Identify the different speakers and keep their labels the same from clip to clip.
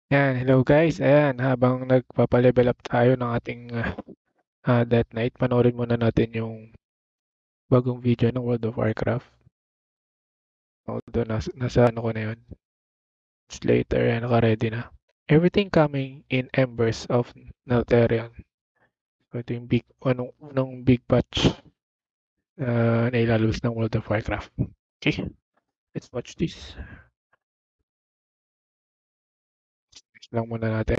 Speaker 1: Yan, hello guys. Ayan, habang nagpapa-level up tayo ng ating Death Knight, panoorin muna natin yung bagong video ng World of Warcraft. Although nasa ano ko na yun. It's later, yan, naka-ready na. Everything coming in embers of Neltharion. So, ito yung unang big patch na ilalabas ng World of Warcraft. Okay, let's watch this. Next lang muna natin.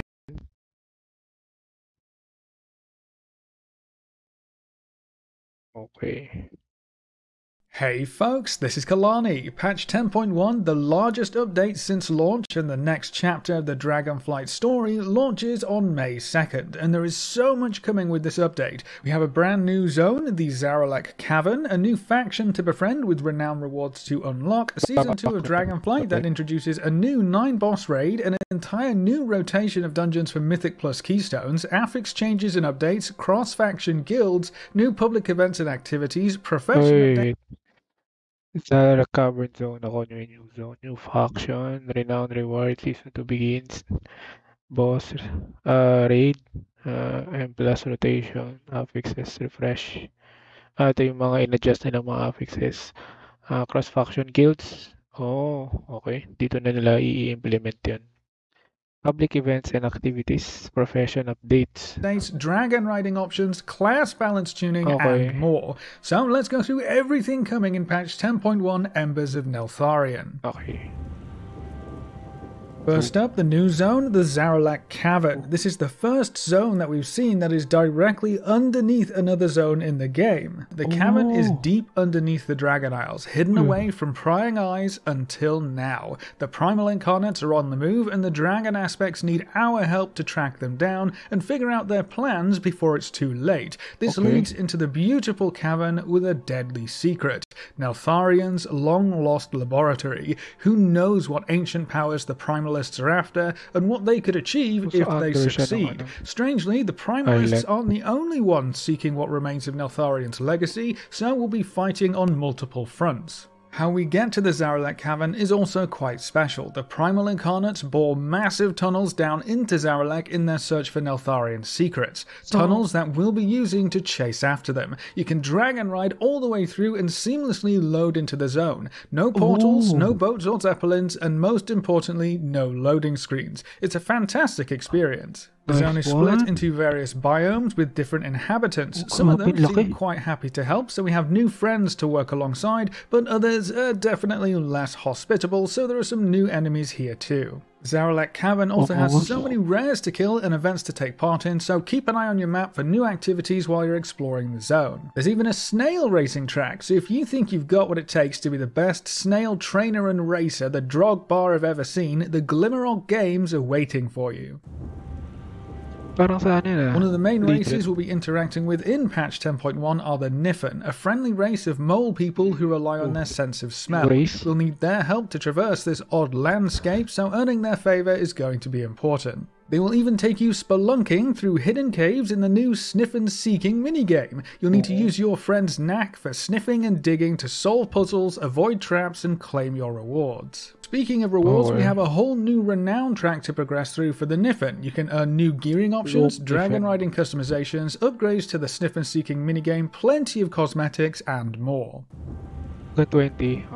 Speaker 1: Okay.
Speaker 2: Hey folks, this is Kalani. Patch 10.1, the largest update since launch, and the next chapter of the Dragonflight story launches on May 2nd, and there is so much coming with this update. We have a brand new zone, the Zaralek Cavern, a new faction to befriend with renown rewards to unlock, Season 2 of Dragonflight that introduces a new 9-boss raid, and an entire new rotation of dungeons for Mythic Plus Keystones, affix changes and updates, cross-faction guilds, new public events and activities, profession updates.
Speaker 1: Sa recovered zone ako, new zone, new faction, renown reward, season 2 begins, boss, raid, and plus rotation, affixes, refresh. Ito yung mga in-adjust nilang mga affixes. Cross-faction guilds. Oh, okay. Dito na nila i-implement yun. Public events and activities, profession updates.
Speaker 2: Dragon riding options, class balance tuning,
Speaker 1: Okay.
Speaker 2: and more. So let's go through everything coming in patch 10.1 Embers of Neltharion.
Speaker 1: Okay.
Speaker 2: First up, the new zone, the Zaralek Cavern. This is the first zone that we've seen that is directly underneath another zone in the game. The cavern is deep underneath the Dragon Isles, hidden away from prying eyes until now. The Primal Incarnates are on the move, and the Dragon aspects need our help to track them down and figure out their plans before it's too late. This leads into the beautiful cavern with a deadly secret. Neltharion's long-lost laboratory. Who knows what ancient powers the Primalists are after, and what they could achieve if they succeed. Strangely, the Primalists aren't the only ones seeking what remains of Neltharion's legacy, so we'll be fighting on multiple fronts. How we get to the Zaralek Cavern is also quite special. The Primal Incarnates bore massive tunnels down into Zaralek in their search for Neltharion's secrets. Tunnels that we'll be using to chase after them. You can drag and ride all the way through and seamlessly load into the zone. No portals, no boats or zeppelins, and most importantly, no loading screens. It's a fantastic experience. The zone is split into various biomes with different inhabitants. Some of them seem quite happy to help, so we have new friends to work alongside, but others are definitely less hospitable, so there are some new enemies here too. Zaralek Cavern also has so many rares to kill and events to take part in, so keep an eye on your map for new activities while you're exploring the zone. There's even a snail racing track, so if you think you've got what it takes to be the best snail trainer and racer the Drogbar have ever seen, the Glimmerog Games are waiting for you. One of the main races we'll be interacting with in patch 10.1 are the Niffen, a friendly race of mole people who rely on their sense of smell. We'll need their help to traverse this odd landscape, so earning their favour is going to be important. They will even take you spelunking through hidden caves in the new Sniff and Seeking minigame. You'll need to use your friend's knack for sniffing and digging to solve puzzles, avoid traps, and claim your rewards. Speaking of rewards, we have a whole new renown track to progress through for the Niffen. You can earn new gearing options, dragon riding customizations, upgrades to the Sniff and Seeking minigame, plenty of cosmetics, and more.
Speaker 1: The 20.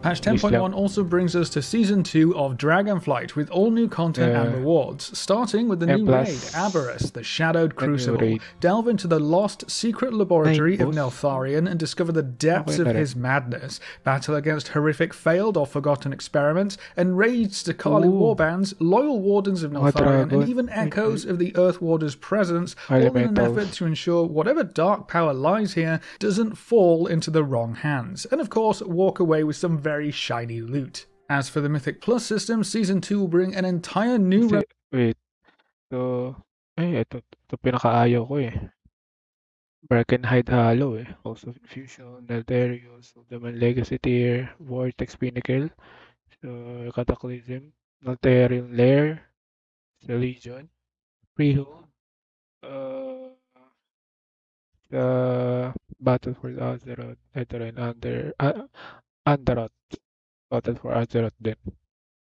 Speaker 2: Patch 10.1 also brings us to Season 2 of Dragonflight with all new content and rewards, starting with the new raid, Aberrus, the Shadowed Crucible. Delve into the lost secret laboratory of Neltharion and discover the depths of his madness. Battle against horrific failed or forgotten experiments, enraged Zakali warbands, loyal wardens of Neltharion, and even echoes of the Earth Warder's presence, all in an effort to ensure whatever dark power lies here doesn't fall into the wrong hands. And of course, walk away with some very shiny loot. As for the Mythic Plus system, Season 2 will bring an entire new...
Speaker 1: Wait. So, ito pinakaayaw ko eh. Bracken-Hyde Hollow eh. Also Fusion, Neltharius, Ultimate Legacy Tier, Vortex Pinnacle, so Cataclysm, Neltharion Lair, the Legion, Freehold, the Battle for Azeroth, ito rin, Underoath. Battle for Azeroth din.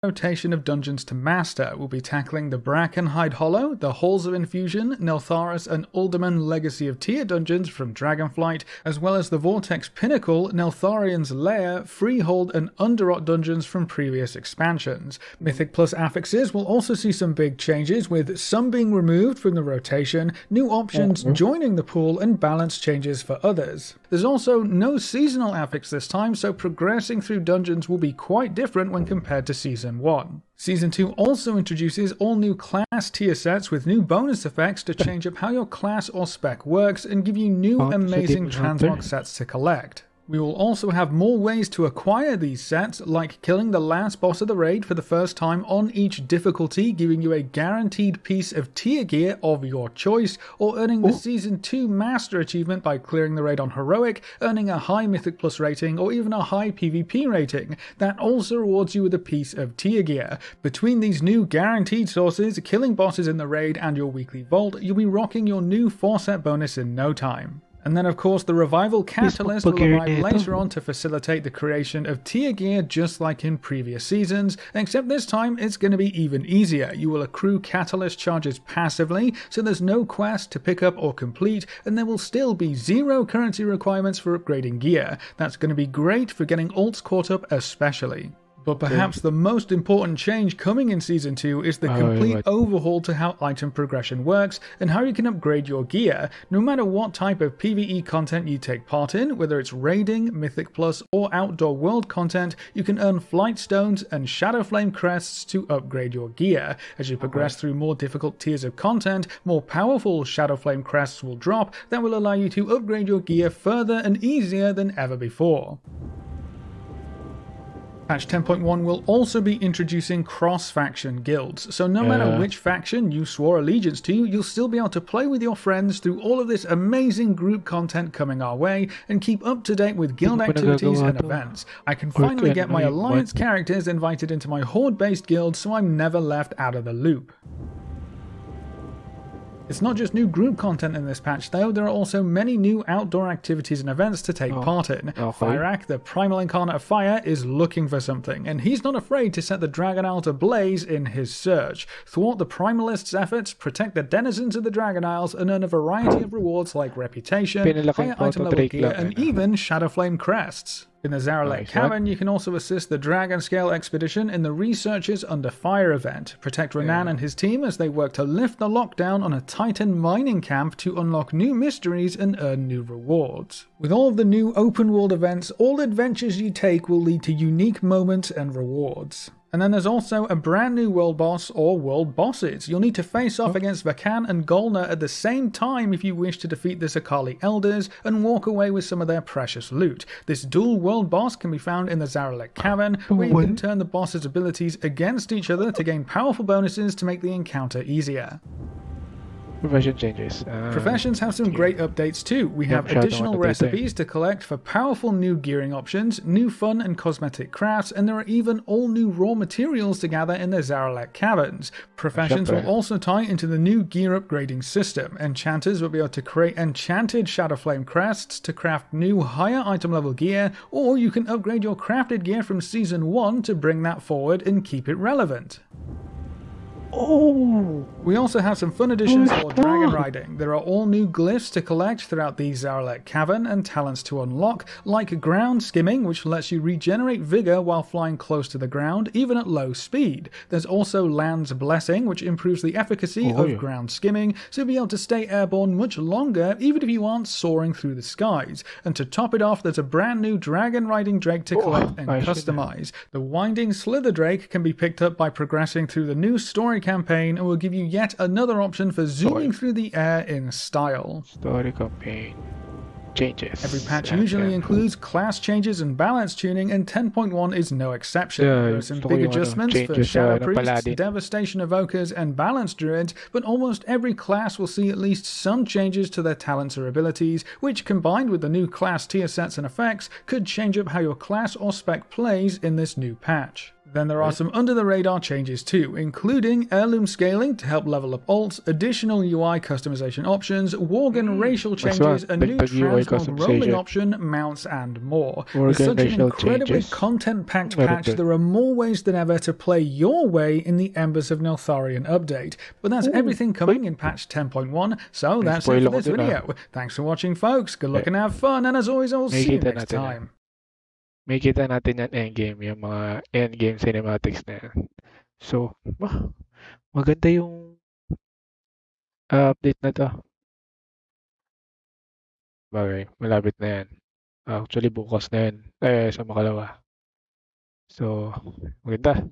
Speaker 2: rotation of dungeons to master. We'll be tackling the Brackenhide Hollow, the Halls of Infusion, Neltharis and Uldaman Legacy of Tyr dungeons from Dragonflight, as well as the Vortex Pinnacle, Neltharian's Lair, Freehold and Underrot dungeons from previous expansions. Mythic Plus affixes will also see some big changes, with some being removed from the rotation, new options joining the pool and balance changes for others. There's also no seasonal affix this time, so progressing through dungeons will be quite different when compared to Season 1. Season 2 also introduces all new class tier sets with new bonus effects to change up how your class or spec works and give you new amazing transmog sets to collect. We will also have more ways to acquire these sets, like killing the last boss of the raid for the first time on each difficulty, giving you a guaranteed piece of tier gear of your choice, or earning the Season 2 Master achievement by clearing the raid on Heroic, earning a high Mythic Plus rating or even a high PvP rating. That also rewards you with a piece of tier gear. Between these new guaranteed sources, killing bosses in the raid and your weekly vault, you'll be rocking your new 4-set bonus in no time. And then of course the Revival Catalyst will arrive later on to facilitate the creation of tier gear just like in previous seasons, except this time it's going to be even easier. You will accrue Catalyst charges passively, so there's no quest to pick up or complete, and there will still be 0 currency requirements for upgrading gear. That's going to be great for getting alts caught up especially. But perhaps the most important change coming in Season 2 is the complete overhaul to how item progression works and how you can upgrade your gear. No matter what type of PvE content you take part in, whether it's raiding, Mythic Plus or outdoor world content, you can earn Flight Stones and Shadowflame Crests to upgrade your gear. As you progress through more difficult tiers of content, more powerful Shadowflame Crests will drop that will allow you to upgrade your gear further and easier than ever before. Patch 10.1 will also be introducing cross-faction guilds, so no matter which faction you swore allegiance to, you'll still be able to play with your friends through all of this amazing group content coming our way, and keep up to date with guild activities and events. I can finally get my Alliance characters invited into my Horde-based guild, so I'm never left out of the loop. It's not just new group content in this patch though, there are also many new outdoor activities and events to take part in. Fyrakk, the primal incarnate of fire, is looking for something, and he's not afraid to set the Dragon Isles ablaze in his search. Thwart the Primalists' efforts, protect the denizens of the Dragon Isles, and earn a variety of rewards like reputation, higher item level gear, and even Shadowflame Crests. In the Zaralek Cavern, you can also assist the Dragon Scale Expedition in the Researchers Under Fire event. Protect Renan and his team as they work to lift the lockdown on a Titan mining camp to unlock new mysteries and earn new rewards. With all of the new open world events, all adventures you take will lead to unique moments and rewards. And then there's also a brand new world boss or world bosses. You'll need to face off against Vakan and Golnar at the same time if you wish to defeat the Zakali Elders and walk away with some of their precious loot. This dual world boss can be found in the Zaralek Cavern, where you can turn the boss's abilities against each other to gain powerful bonuses to make the encounter easier.
Speaker 1: Profession changes.
Speaker 2: Professions have some great updates too. We have additional recipes to collect for powerful new gearing options, new fun and cosmetic crafts, and there are even all new raw materials to gather in the Zaralek Caverns. Professions will also tie into the new gear upgrading system. Enchanters will be able to create enchanted Shadowflame Crests to craft new higher item level gear, or you can upgrade your crafted gear from Season 1 to bring that forward and keep it relevant. We also have some fun additions for dragon riding. There are all new glyphs to collect throughout the Zaralek Cavern and talents to unlock, like ground skimming, which lets you regenerate vigor while flying close to the ground, even at low speed. There's also Land's Blessing, which improves the efficacy of ground skimming, so you'll be able to stay airborne much longer, even if you aren't soaring through the skies. And to top it off, there's a brand new dragon riding drake to collect and customize. The Winding Slither Drake can be picked up by progressing through the new story campaign and will give you yet another option for zooming through the air in style.
Speaker 1: Story campaign changes.
Speaker 2: Every patch usually includes class changes and balance tuning, and 10.1 is no exception. There are some big adjustments for Shadow Priests, Devastation Evokers, and Balance Druids, but almost every class will see at least some changes to their talents or abilities, which combined with the new class tier sets and effects could change up how your class or spec plays in this new patch. Then there are some under-the-radar changes too, including heirloom scaling to help level up alts, additional UI customization options, Worgen racial changes, a new transmog rolling option, mounts, and more. With such an incredibly content-packed patch, there are more ways than ever to play your way in the Embers of Neltharion update. But that's everything coming in patch 10.1, so that's it for this video. Thanks for watching, folks. Good luck and have fun, and as always, I'll see you next time.
Speaker 1: May kita natin yan endgame, yung mga endgame cinematics na yan. So, maganda yung update na to. Bagay, malapit na yan. Actually, bukas na yan. Sa makalawa. So, maganda.